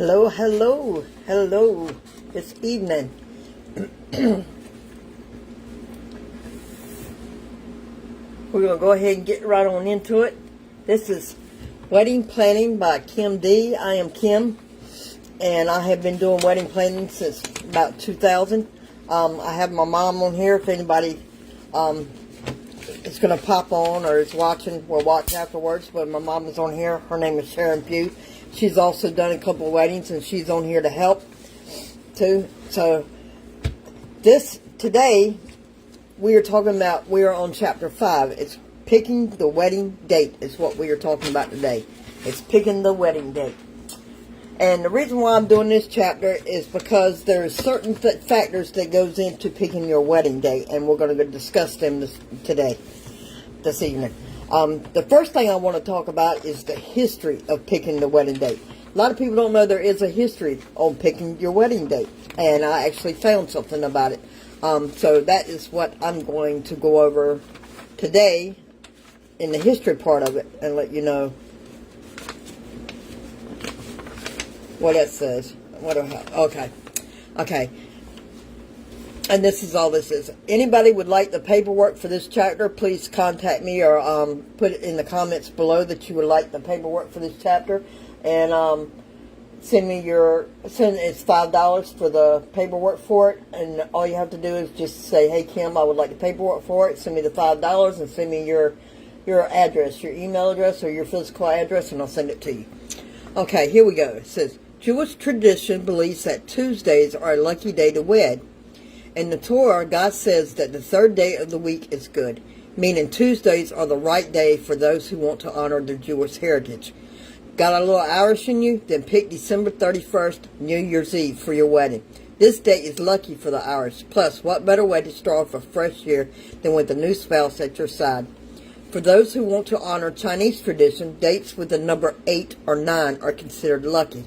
Hello, hello, hello. It's evening. We're going to go ahead and get right on into it. This is Wedding Planning by Kim D. I am Kim, and I have been doing wedding planning since about 2000. I have my mom on here. If anybody is going to pop on or is watching, will watch afterwards. But my mom is on here. Her name is Sharon Pugh. She's also done a couple of weddings, and she's on here to help too. So today we are talking about, we are on chapter 5. It's picking the wedding date is what we are talking about today. It's picking the wedding date. And the reason why I'm doing this chapter is because there's certain factors that goes into picking your wedding date, and we're going to discuss them this evening. The first thing I want to talk about is the history of picking the wedding date. A lot of people don't know there is a history on picking your wedding date, and I actually found something about it. So that is what I'm going to go over today in the history part of it, and let you know what it says. Okay. And this is all this is. Anybody would like the paperwork for this chapter, please contact me or put it in the comments below that you would like the paperwork for this chapter. And send it's $5 for the paperwork for it. And all you have to do is just say, hey Kim, I would like the paperwork for it. Send me the $5 and send me your address, your email address or your physical address, and I'll send it to you. Okay, here we go. It says, Jewish tradition believes that Tuesdays are a lucky day to wed. In the Torah, God says that the third day of the week is good, meaning Tuesdays are the right day for those who want to honor their Jewish heritage. Got a little Irish in you? Then pick December 31st, New Year's Eve, for your wedding. This date is lucky for the Irish. Plus, what better way to start off a fresh year than with a new spouse at your side? For those who want to honor Chinese tradition, dates with the number 8 or 9 are considered lucky.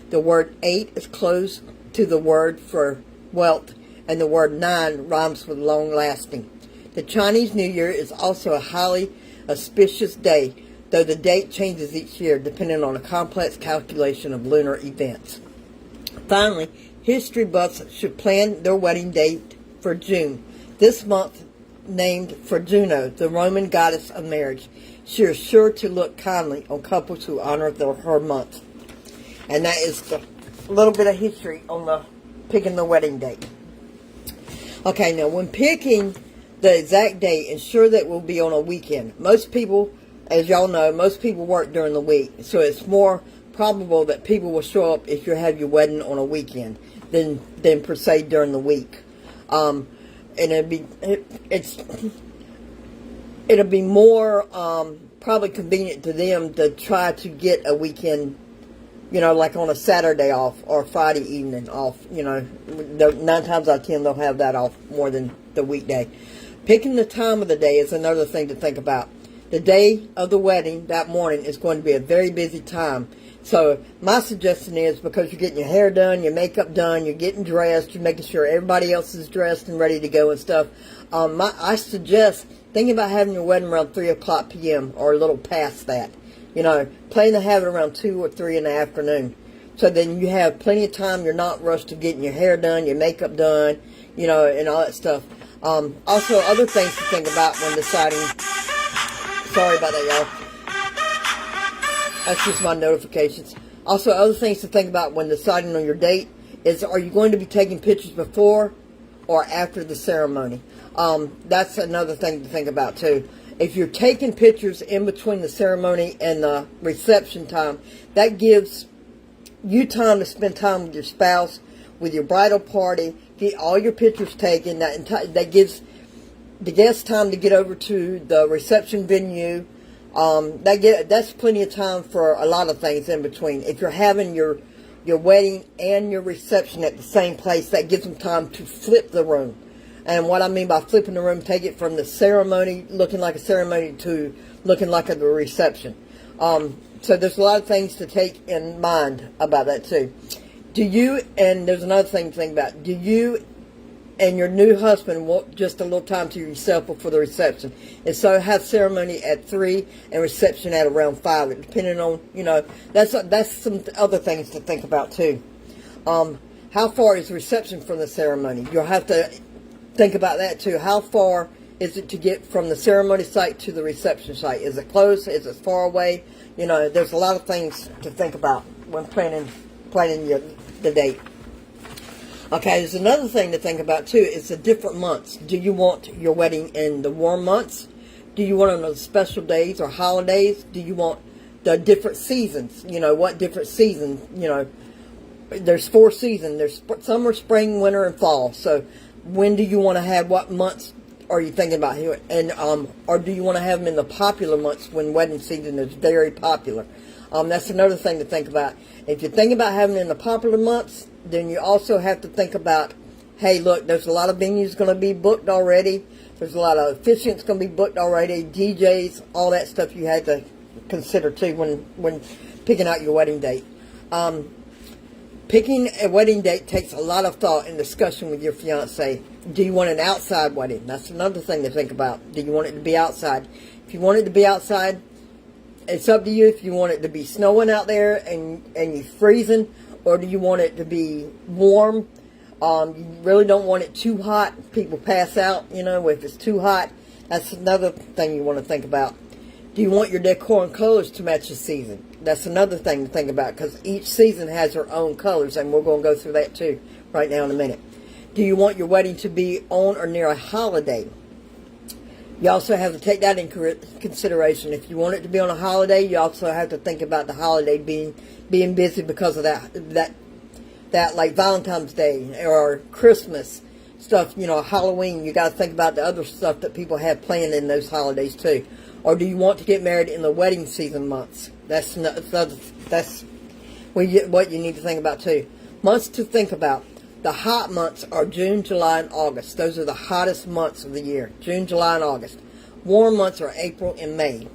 The word 8 is close to the word for wealth, and the word 9 rhymes with long-lasting. The Chinese New Year is also a highly auspicious day, though the date changes each year depending on a complex calculation of lunar events. Finally, history buffs should plan their wedding date for June. This month, named for Juno, the Roman goddess of marriage. She is sure to look kindly on couples who honor her month. And that is the little bit of history on picking the wedding date. Okay, now when picking the exact date, ensure that it will be on a weekend. Most people, as y'all know, most people work during the week. So it's more probable that people will show up if you have your wedding on a weekend than per se during the week. And it'll be more probably convenient to them to try to get a weekend, like on a Saturday off or Friday evening off. 9 times out of 10 they'll have that off more than the weekday. Picking the time of the day is another thing to think about. The day of the wedding, that morning, is going to be a very busy time. So my suggestion is, because you're getting your hair done, your makeup done, you're getting dressed, you're making sure everybody else is dressed and ready to go and stuff. I suggest thinking about having your wedding around 3 o'clock p.m. or a little past that. Plan to have it around 2 or 3 in the afternoon. So then you have plenty of time. You're not rushed to getting your hair done, your makeup done, and all that stuff. Also, other things to think about when deciding. Sorry about that, y'all. That's just my notifications. Also, other things to think about when deciding on your date is, are you going to be taking pictures before or after the ceremony? That's another thing to think about, too. If you're taking pictures in between the ceremony and the reception time, that gives you time to spend time with your spouse, with your bridal party, get all your pictures taken. That gives the guests time to get over to the reception venue. That's plenty of time for a lot of things in between. If you're having your wedding and your reception at the same place, that gives them time to flip the room. And what I mean by flipping the room, take it from the ceremony, looking like a ceremony, to looking like a reception. So there's a lot of things to take in mind about that too. And there's another thing to think about. Do you and your new husband want just a little time to yourself before the reception. And so have ceremony at 3 and reception at around 5, depending on, that's some other things to think about too. How far is the reception from the ceremony? You'll have to think about that too. How far is it to get from the ceremony site to the reception site? Is it close? Is it far away? There's a lot of things to think about when planning the date. Okay, there's another thing to think about too. Is the different months. Do you want your wedding in the warm months? Do you want it on those special days or holidays? Do you want the different seasons? What different seasons? There's 4 seasons. There's summer, spring, winter, and fall. So when do you want to have, what months are you thinking about here? And or do you want to have them in the popular months when wedding season is very popular? That's another thing to think about. If you're thinking about having it in the popular months, then you also have to think about, hey, look, there's a lot of venues going to be booked already. There's a lot of officiants going to be booked already, DJs, all that stuff you had to consider too when picking out your wedding date. Picking a wedding date takes a lot of thought and discussion with your fiance. Do you want an outside wedding? That's another thing to think about. Do you want it to be outside? If you want it to be outside, it's up to you if you want it to be snowing out there and you're freezing, or do you want it to be warm? You really don't want it too hot. People pass out, if it's too hot. That's another thing you want to think about. Do you want your decor and colors to match the season? That's another thing to think about, because each season has their own colors, and we're going to go through that too right now in a minute. Do you want your wedding to be on or near a holiday? You also have to take that into consideration. If you want it to be on a holiday, you also have to think about the holiday being busy because of that like Valentine's Day or Christmas stuff, Halloween. You got to think about the other stuff that people have planned in those holidays too. Or do you want to get married in the wedding season months? That's what you need to think about too. Months to think about. The hot months are June, July, and August. Those are the hottest months of the year. June, July, and August. Warm months are April and May.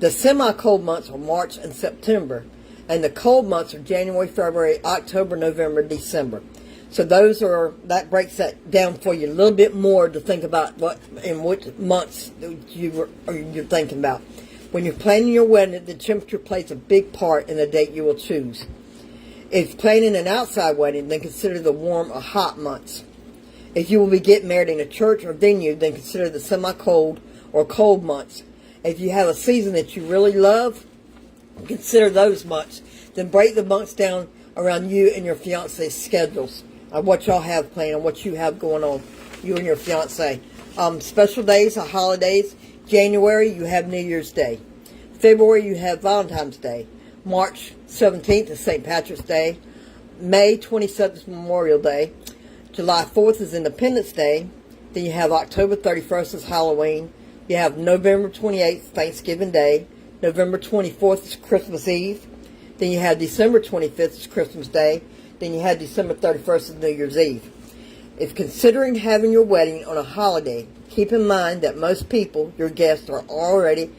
The semi-cold months are March and September. And the cold months are January, February, October, November, December. So that breaks that down for you a little bit more to think about which months you're thinking about. When you're planning your wedding, the temperature plays a big part in the date you will choose. If you're planning an outside wedding, then consider the warm or hot months. If you will be getting married in a church or venue, then consider the semi-cold or cold months. If you have a season that you really love, consider those months. Then break the months down around you and your fiance's schedules. What y'all have planned and what you have going on, you and your fiance. Special days or holidays. January, you have New Year's Day. February, you have Valentine's Day. March 17th is St. Patrick's Day. May 27th is Memorial Day. July 4th is Independence Day. Then you have October 31st is Halloween. You have November 28th, Thanksgiving Day. November 24th is Christmas Eve. Then you have December 25th is Christmas Day. Then you have December 31st is New Year's Eve. If considering having your wedding on a holiday, keep in mind that most people, your guests, are already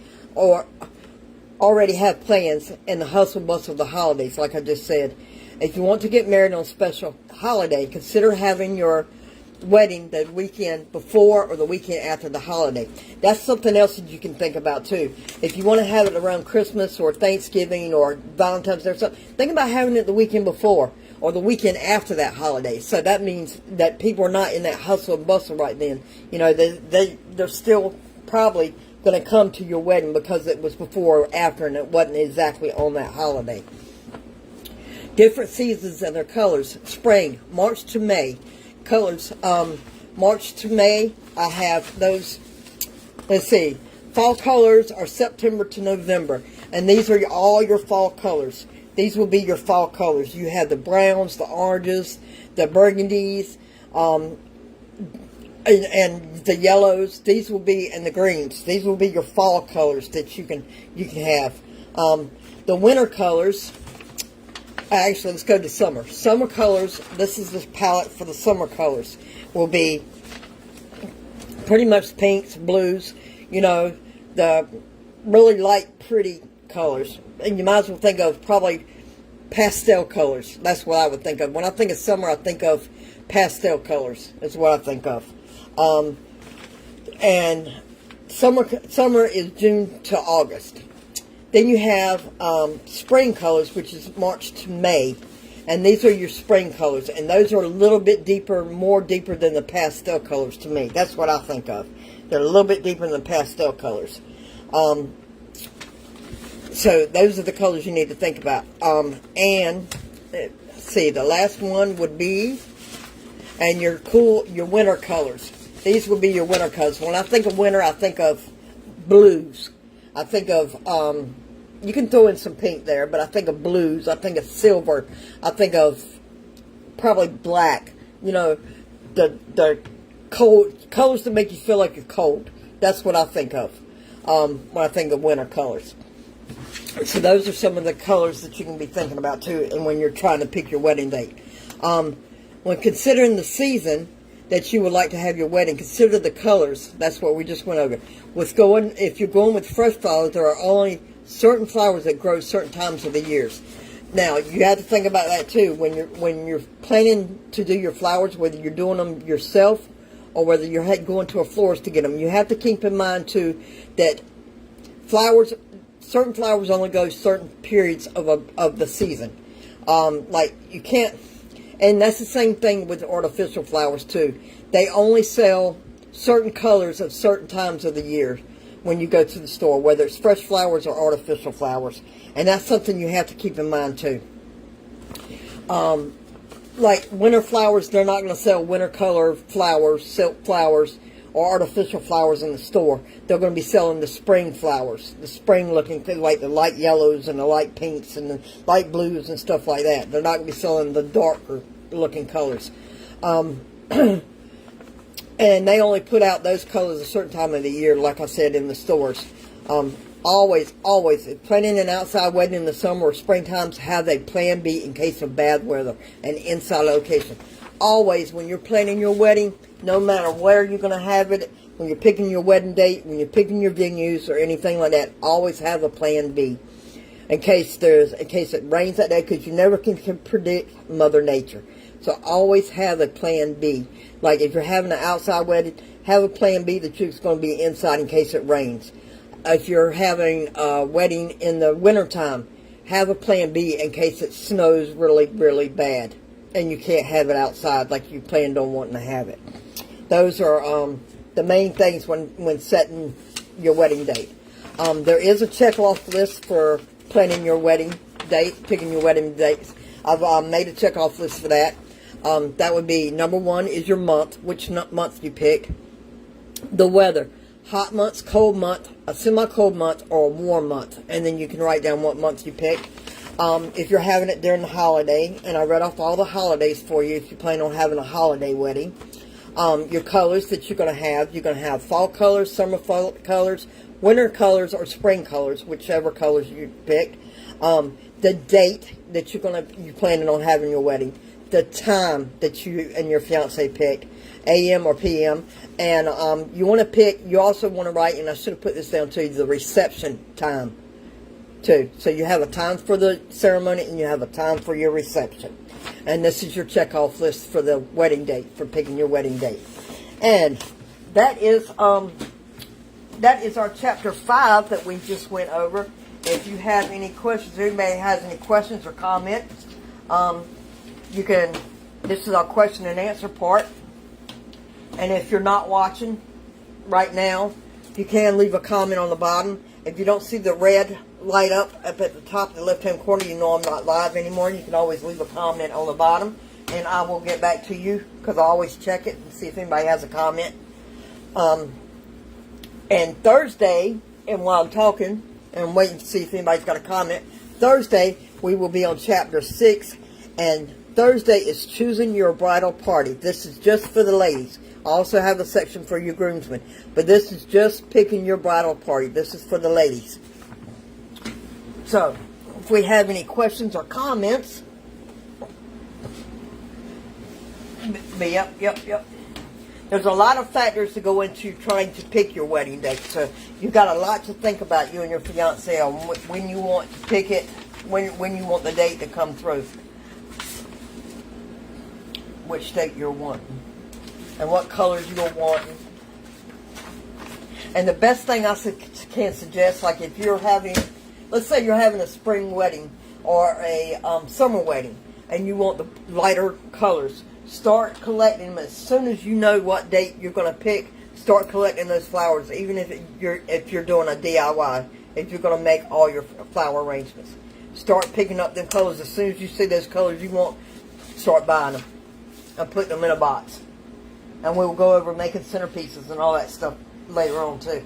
have plans in the hustle bustle of the holidays, like I just said. If you want to get married on a special holiday, consider having your wedding the weekend before or the weekend after the holiday. That's something else that you can think about too. If you want to have it around Christmas or Thanksgiving or Valentine's Day or something, think about having it the weekend before or the weekend after that holiday. So that means that people are not in that hustle and bustle right then. They're still probably going to come to your wedding because it was before or after and it wasn't exactly on that holiday. Different seasons and their colors. Spring, March to May. Colors. March to May, I have those. Let's see. Fall colors are September to November. And these are all your fall colors. These will be your fall colors. You have the browns, the oranges, the burgundies, and the yellows. These will be, and the greens. These will be your fall colors that you can have. The winter colors. Actually, let's go to summer. Summer colors. This is the palette for the summer colors. Will be pretty much pinks, blues. The really light, pretty colors. And you might as well think of probably pastel colors. That's what I would think of. When I think of summer, I think of pastel colors. Is what I think of. And summer is June to August. Then you have spring colors, which is March to May. And these are your spring colors. And those are a little bit deeper, more deeper than the pastel colors to me. That's what I think of. They're a little bit deeper than the pastel colors. So those are the colors you need to think about. And let's see, the last one would be, and your winter colors. These would be your winter colors. When I think of winter, I think of blues. I think of, you can throw in some pink there, but I think of blues. I think of silver. I think of probably black. You know, the cold colors that make you feel like you're cold. That's what I think of when I think of winter colors. So those are some of the colors that you can be thinking about too, and when you're trying to pick your wedding date. When considering the season that you would like to have your wedding, consider the colors. That's what we just went over. If you're going with fresh flowers, there are only certain flowers that grow certain times of the years. Now you have to think about that too when you're planning to do your flowers, whether you're doing them yourself or whether you're going to a florist to get them. You have to keep in mind too that certain flowers only go certain periods of the season. Like you can't, and that's the same thing with artificial flowers too. They only sell certain colors at certain times of the year when you go to the store, whether it's fresh flowers or artificial flowers. And that's something you have to keep in mind too. Like winter flowers, they're not going to sell winter color flowers, silk flowers, or artificial flowers in the store. They're going to be selling the spring flowers, the spring looking things like the light yellows and the light pinks and the light blues and stuff like that. They're not going to be selling the darker looking colors. And they only put out those colors a certain time of the year, like I said, in the stores. Always, if planning an outside wedding in the summer or springtime, have a plan B in case of bad weather and inside location. Always, when you're planning your wedding, no matter where you're going to have it, when you're picking your wedding date, when you're picking your venues or anything like that, always have a plan B in case it rains that day, because you never can predict Mother Nature. So always have a plan B. Like if you're having an outside wedding, have a plan B that you're going to be inside in case it rains. If you're having a wedding in the wintertime, have a plan B in case it snows really, really bad and you can't have it outside like you planned on wanting to have it. Those are the main things when setting your wedding date. There is a check-off list for planning your wedding date, picking your wedding dates. I've made a check-off list for that. That would be, number one is your month, which month you pick. The weather, hot months, cold month, a semi-cold month, or a warm month. And then you can write down what month you pick. If you're having it during the holiday, and I read off all the holidays for you if you plan on having a holiday wedding. Your colors that you're going to have fall colors, summer colors, winter colors, or spring colors, whichever colors you pick. The date that you're planning on having your wedding. The time that you and your fiance picked, AM or PM. And you also want to write, and I should have put this down too, the reception time too. So you have a time for the ceremony and you have a time for your reception. And this is your check-off list for the wedding date, for picking your wedding date. And that is our chapter 5 that we just went over. If you have any questions, if anybody has any questions or comments, this is our question and answer part. And if you're not watching right now, you can leave a comment on the bottom. If you don't see the red light up at the top of the left-hand corner, you know I'm not live anymore. You can always leave a comment on the bottom, and I will get back to you, because I always check it and see if anybody has a comment. And Thursday, and while I'm talking and waiting to see if anybody's got a comment, Thursday we will be on chapter 6, and Thursday is choosing your bridal party. This is just for the ladies. I also have a section for your groomsmen, but this is just picking your bridal party. This is for the ladies. So, if we have any questions or comments, yep. There's a lot of factors to go into trying to pick your wedding date. So, you've got a lot to think about, you and your fiancé, on when you want to pick it, when you want the date to come through. Which date you're wanting. And what colors you're wanting. And the best thing I can suggest, like if you're having, let's say you're having a spring wedding or a summer wedding, and you want the lighter colors, start collecting them as soon as you know what date you're going to pick. Start collecting those flowers, even if you're doing a DIY. If you're going to make all your flower arrangements, start picking up them colors as soon as you see those colors you want. Start buying them and putting them in a box. And we'll go over making centerpieces and all that stuff later on too.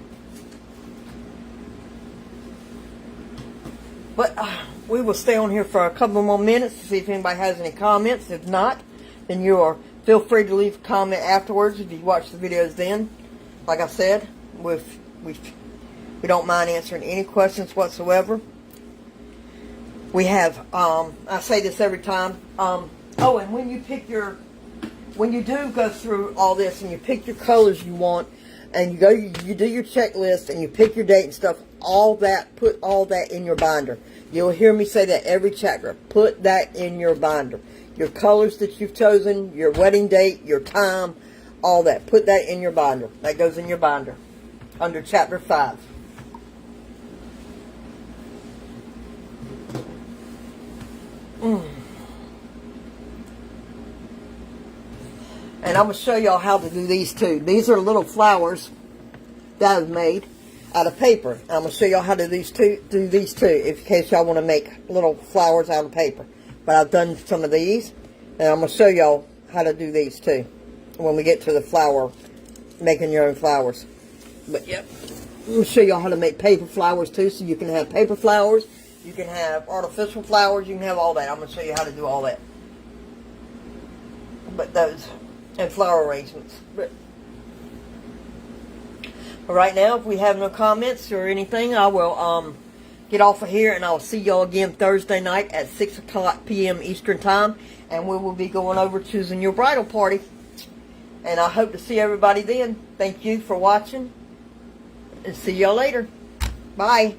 But we will stay on here for a couple more minutes to see if anybody has any comments. If not, then feel free to leave a comment afterwards if you watch the videos then. Like I said, we don't mind answering any questions whatsoever. We have, I say this every time. Oh, and when you do go through all this and you pick your colors you want, and you do your checklist and you pick your date and stuff, put all that in your binder. You'll hear me say that every chapter. Put that in your binder. Your colors that you've chosen, your wedding date, your time, all that. Put that in your binder. That goes in your binder under chapter 5. And I'm going to show y'all how to do these too. These are little flowers that I've made out of paper. I'm going to show y'all how to do these too, in case y'all want to make little flowers out of paper. But I've done some of these, and I'm going to show y'all how to do these too when we get to the flower, making your own flowers. But yep, I'm going to show y'all how to make paper flowers too, so you can have paper flowers, you can have artificial flowers, you can have all that. I'm going to show you how to do all that. But those, and flower arrangements. But right now, if we have no comments or anything, I will get off of here, and I'll see y'all again Thursday night at 6 o'clock p.m. Eastern Time, and we will be going over choosing your bridal party. And I hope to see everybody then. Thank you for watching, and see y'all later. Bye.